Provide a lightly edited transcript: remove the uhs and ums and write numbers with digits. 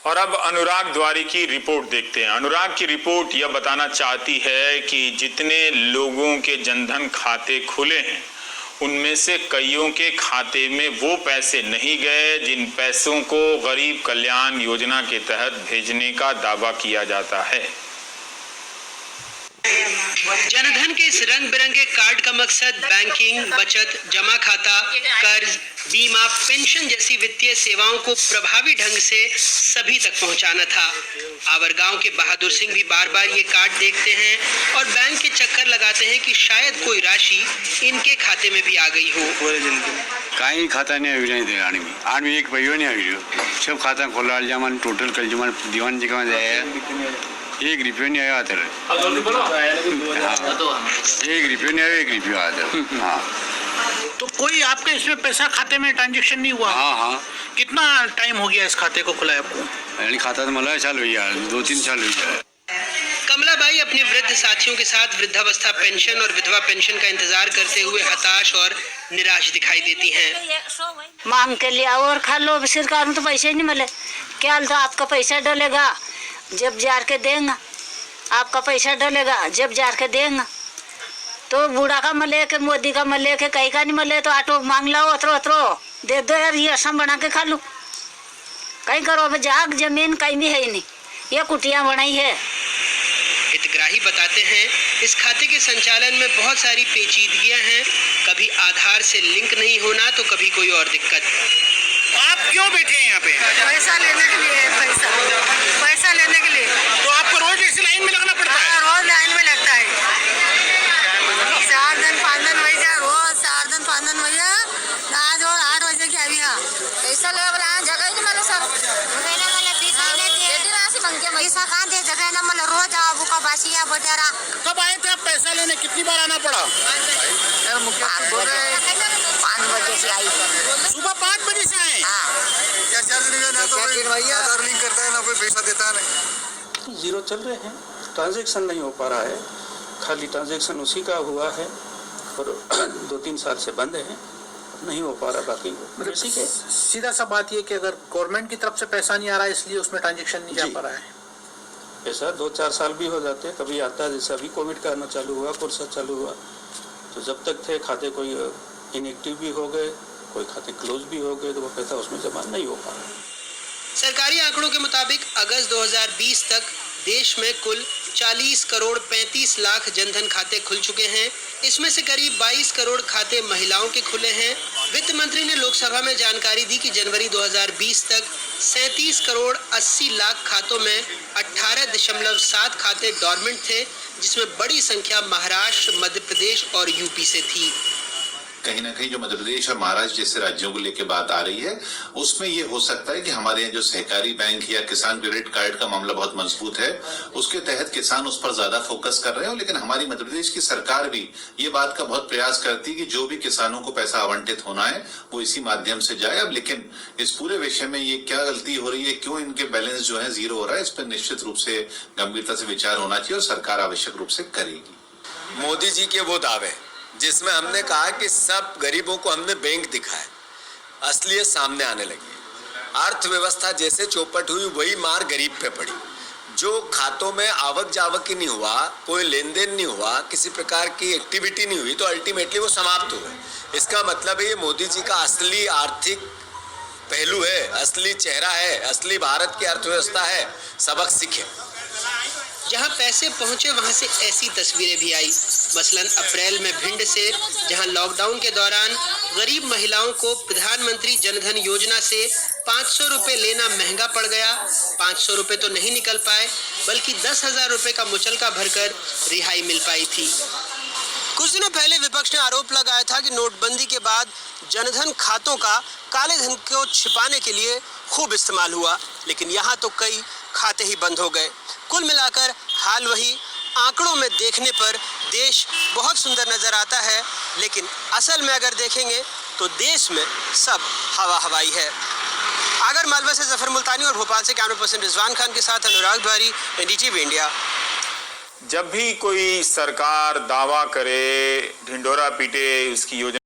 और अब अनुराग द्वारी की रिपोर्ट देखते हैं। अनुराग की रिपोर्ट यह बताना चाहती है कि जितने लोगों के जनधन खाते खुले हैं उनमें से कईयों के खाते में वो पैसे नहीं गए जिन पैसों को गरीब कल्याण योजना के तहत भेजने का दावा किया जाता है। जनधन के इस रंग बिरंगे कार्ड का मकसद बैंकिंग, बचत, जमा खाता, कर्ज, बीमा, पेंशन जैसी वित्तीय सेवाओं को प्रभावी ढंग से सभी तक पहुंचाना था। आवरगांव के बहादुर सिंह भी बार बार ये कार्ड देखते हैं और बैंक के चक्कर लगाते हैं कि शायद कोई राशि इनके खाते में भी आ गई हो। कहीं खाता नहीं अभी आदमी एक पैसा नहीं अभी सब खाता खोला जमान टोटल कल जमान दीवान जी का जाए 1 रुपया नहीं आया था। हाँ, 1 रुपया नहीं आया, 1 रुपया आया था। हाँ। तो कोई आपके इसमें पैसा खाते में ट्रांजैक्शन नहीं हुआ? हाँ। कितना टाइम हो गया इस खाते को खुलाए आपको? खाता तो मला साल हुई है, 2-3 साल हुई है। कमलाबाई अपने वृद्ध साथियों के साथ वृद्धावस्था पेंशन और विधवा पेंशन का इंतजार करते हुए हताश और निराश दिखाई देती हैं। मांग के लिए और खा लो, सरकार में तो पैसे नहीं मिले। क्या था आपका पैसा डलेगा जब जार के देंगे, आपका पैसा डलेगा जब जार के देंगे। तो बूढ़ा का मले के मोदी का मले के कहीं का नहीं मले तो ऑटो मांग लाओ, अतरो दे दो यार, ये असम बना के खा लो। कहीं करो जाग जमीन कहीं भी है ही नहीं, ये कुटिया बनाई है। हितग्राही बताते हैं इस खाते के संचालन में बहुत सारी पेचीदगियां हैं, कभी आधार से लिंक नहीं होना तो कभी कोई और दिक्कत। आप क्यों बैठे हैं यहाँ पे? पैसा लेने के लिए। पैसा लेने के लिए तो आपको रोज ऐसी लाइन में लगना पड़ता है? रोज लाइन में लगता है। 4 दिन 5 दिन वही रोज 4 दिन 5 दिन वही आज और 8 बजे की अभी पैसा ले जगह ही नहीं मिले सर। पैसा कहाँ दे, जगह न मिले, रोज आओ बुका बासिया बटेरा। कब आए थे आप पैसा लेने? कितनी बार आना पड़ा? 5 बजे से आई सर। सुबह 5 बजे से आए? क्या 4 दिन ना तो आधार लिंक करता है ना कोई पैसा देता है। जीरो चल रहे हैं, ट्रांजैक्शन नहीं हो पा रहा है, खाली ट्रांजैक्शन उसी का हुआ है और 2-3 साल से बंद है, नहीं हो पा रहा। बाकी ठीक है। सीधा सा बात ये कि अगर गवर्नमेंट की तरफ से पैसा नहीं आ रहा है इसलिए उसमें ट्रांजैक्शन नहीं जा पा रहा है। ऐसा 2-4 साल भी हो जाते हैं, कभी आता है। जैसे अभी कोविड का आना चालू हुआ, कोर्स चालू हुआ, तो जब तक थे खाते कोई इनएक्टिव भी हो गए, कोई खाते क्लोज भी हो गए, तो वो पैसा उसमें जमा नहीं हो पा रहा। सरकारी आंकड़ों के मुताबिक अगस्त 2020 तक देश में कुल 40 करोड़ 35 लाख जनधन खाते खुल चुके हैं। इसमें से करीब 22 करोड़ खाते महिलाओं के खुले हैं। वित्त मंत्री ने लोकसभा में जानकारी दी कि जनवरी 2020 तक 37 करोड़ 80 लाख खातों में 18.7 खाते डॉर्मेंट थे, जिसमें बड़ी संख्या महाराष्ट्र, मध्य प्रदेश और यूपी से थी। कहीं ना कहीं जो मध्य प्रदेश और महाराष्ट्र जैसे राज्यों को लेकर बात आ रही है, उसमें ये हो सकता है कि हमारे यहाँ जो सहकारी बैंक या किसान क्रेडिट कार्ड का मामला बहुत मजबूत है, उसके तहत किसान उस पर ज्यादा फोकस कर रहे हो। लेकिन हमारी मध्य प्रदेश की सरकार भी ये बात का बहुत प्रयास करती है कि जो भी किसानों को पैसा आवंटित होना है वो इसी माध्यम से जाए। अब लेकिन इस पूरे विषय में ये क्या गलती हो रही है, क्यों इनके बैलेंस जो है जीरो हो रहा है, इस पर निश्चित रूप से गंभीरता से विचार होना चाहिए और सरकार आवश्यक रूप से करेगी। मोदी जी के वो दावे जिसमें हमने कहा कि सब गरीबों को हमने बैंक दिखाए, असलियत सामने आने लगी। अर्थव्यवस्था जैसे चौपट हुई वही मार गरीब पे पड़ी। जो खातों में आवक जावक ही नहीं हुआ, कोई लेन देन नहीं हुआ, किसी प्रकार की एक्टिविटी नहीं हुई, तो अल्टीमेटली वो समाप्त हो गए। इसका मतलब है ये मोदी जी का असली आर्थिक पहलू है, असली चेहरा है, असली भारत की अर्थव्यवस्था है। सबक सीखे। जहां पैसे पहुंचे वहां से ऐसी तस्वीरें भी आई। मसलन अप्रैल में भिंड से, जहां लॉकडाउन के दौरान गरीब महिलाओं को प्रधानमंत्री जनधन योजना से 500 रुपए लेना महंगा पड़ गया। 500 रुपए तो नहीं निकल पाए, बल्कि 10,000 रुपए का मुचलका भरकर रिहाई मिल पाई थी। कुछ दिनों पहले विपक्ष ने आरोप लगाया था कि नोटबंदी के बाद जनधन खातों का काले धन को छिपाने के लिए खूब इस्तेमाल हुआ, लेकिन यहाँ तो कई खाते ही बंद हो गए। कुल मिलाकर हाल वही। आंकड़ों में देखने पर देश बहुत सुंदर नजर आता है, लेकिन असल में अगर देखेंगे तो देश में सब हवा हवाई है। आगर मालवा से जफर मुल्तानी और भोपाल से कैमरा पर्सन रिजवान खान के साथ अनुराग द्वारी, NDTV इंडिया। जब भी कोई सरकार दावा करे, ढिंडोरा पीटे उसकी योजना